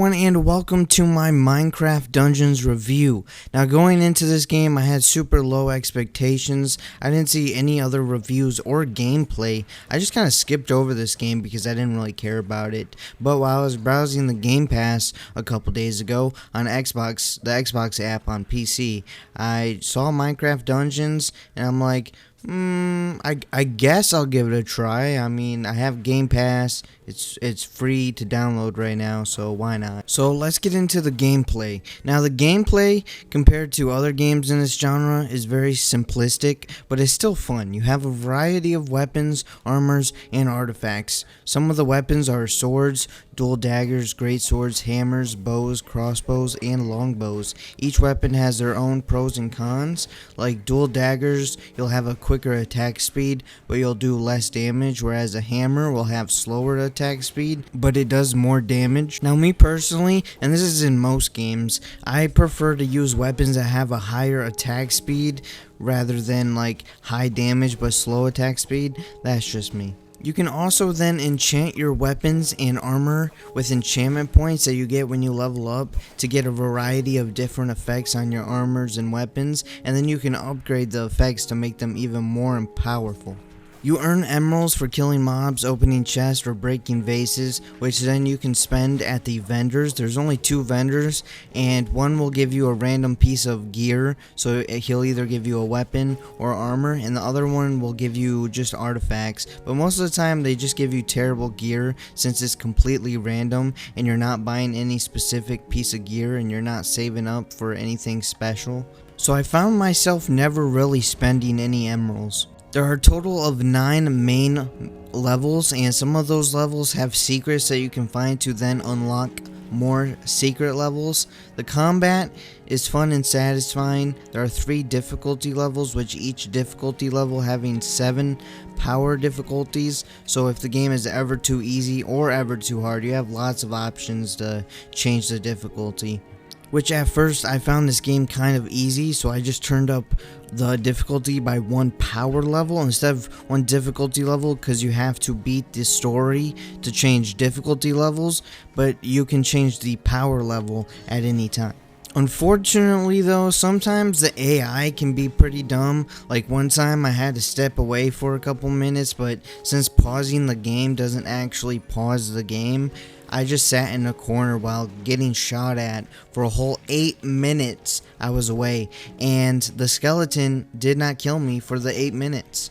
everyone, and welcome to my Minecraft Dungeons review. Now, going into this game, I had super low expectations. I didn't see any other reviews or gameplay. I just kind of skipped over this game because I didn't really care about it. But while I was browsing the Game Pass a couple days ago on Xbox, the Xbox app on PC, I saw Minecraft Dungeons, and I'm like, I guess I'll give it a try. I mean, I have Game Pass. It's free to download right now, so why not? So let's get into the gameplay. Now, the gameplay compared to other games in this genre is very simplistic, but it's still fun. You have a variety of weapons, armors, and artifacts. Some of the weapons are swords, dual daggers, great swords, hammers, bows, crossbows, and longbows. Each weapon has their own pros and cons. Like dual daggers, you'll have a quicker attack speed, but you'll do less damage, whereas a hammer will have slower attack speed, but it does more damage. Now, me personally, and this is in most games, I prefer to use weapons that have a higher attack speed rather than like high damage but slow attack speed. That's just me. You can also then enchant your weapons and armor with enchantment points that you get when you level up to get a variety of different effects on your armors and weapons, and then you can upgrade the effects to make them even more powerful. You earn emeralds for killing mobs, opening chests, or breaking vases, which then you can spend at the vendors. There's only 2 vendors, and one will give you a random piece of gear, so he'll either give you a weapon or armor, and the other one will give you just artifacts. But most of the time, they just give you terrible gear, since it's completely random, and you're not buying any specific piece of gear, and you're not saving up for anything special. So I found myself never really spending any emeralds. There are a total of 9 main levels, and some of those levels have secrets that you can find to then unlock more secret levels. The combat is fun and satisfying. There are 3 difficulty levels, which each difficulty level having 7 power difficulties. So if the game is ever too easy or ever too hard, you have lots of options to change the difficulty. Which at first I found this game kind of easy, so I just turned up the difficulty by 1 power level instead of 1 difficulty level, because you have to beat the story to change difficulty levels, but you can change the power level at any time. Unfortunately though, sometimes the AI can be pretty dumb. Like one time I had to step away for a couple minutes, but since pausing the game doesn't actually pause the game, I just sat in a corner while getting shot at for a whole 8 minutes. I was away, and the skeleton did not kill me for the 8 minutes.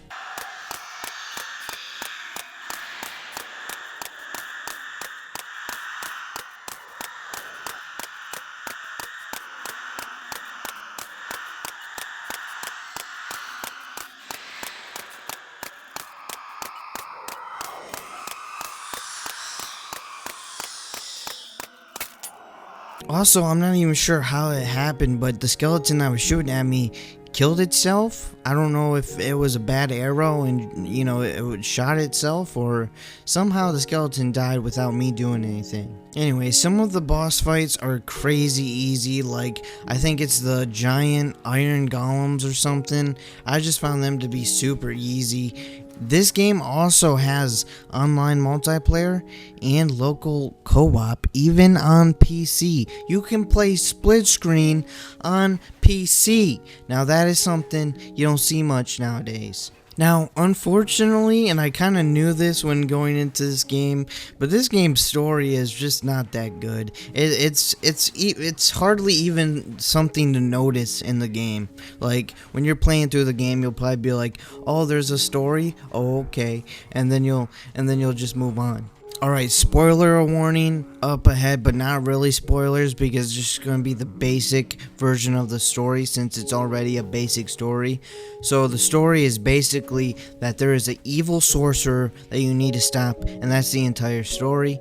Also, I'm not even sure how it happened, but the skeleton that was shooting at me killed itself. I don't know if it was a bad arrow and, you know, it shot itself, or somehow the skeleton died without me doing anything. Anyway, some of the boss fights are crazy easy. Like, I think it's the giant iron golems or something. I just found them to be super easy. This game also has online multiplayer and local co-op, even on PC. You can play split screen on PC. Now that is something you don't see much nowadays. Now, unfortunately, and I kind of knew this when going into this game, but this game's story is just not that good. It's hardly even something to notice in the game. Like, when you're playing through the game, you'll probably be like, "Oh, there's a story? Oh, okay," and then you'll just move on. Alright, spoiler warning up ahead, but not really spoilers, because it's just going to be the basic version of the story, since it's already a basic story. So the story is basically that there is an evil sorcerer that you need to stop, and that's the entire story.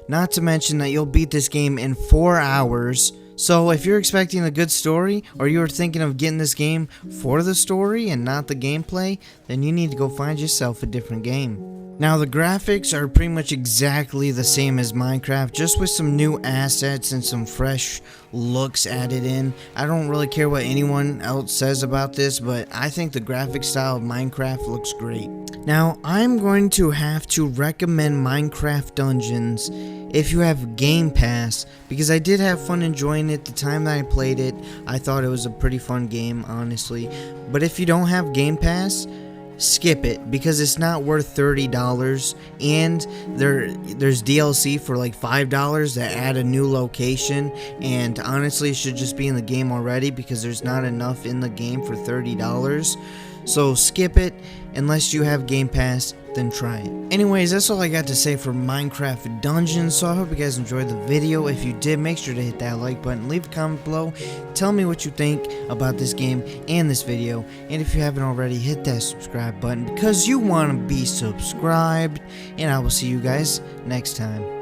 Not to mention that you'll beat this game in 4 hours. So if you're expecting a good story, or you're thinking of getting this game for the story and not the gameplay, then you need to go find yourself a different game. Now the graphics are pretty much exactly the same as Minecraft, just with some new assets and some fresh looks added in. I don't really care what anyone else says about this, but I think the graphic style of Minecraft looks great. Now I'm going to have to recommend Minecraft Dungeons if you have Game Pass, because I did have fun enjoying it the time that I played it. I thought it was a pretty fun game, honestly. But if you don't have Game Pass, skip it, because it's not worth $30, and there's DLC for like $5 that add a new location, and honestly it should just be in the game already because there's not enough in the game for $30. So skip it. Unless you have Game Pass, then try it. Anyways, that's all I got to say for Minecraft Dungeons, so I hope you guys enjoyed the video. If you did, make sure to hit that like button, leave a comment below, tell me what you think about this game and this video, and if you haven't already, hit that subscribe button because you want to be subscribed, and I will see you guys next time.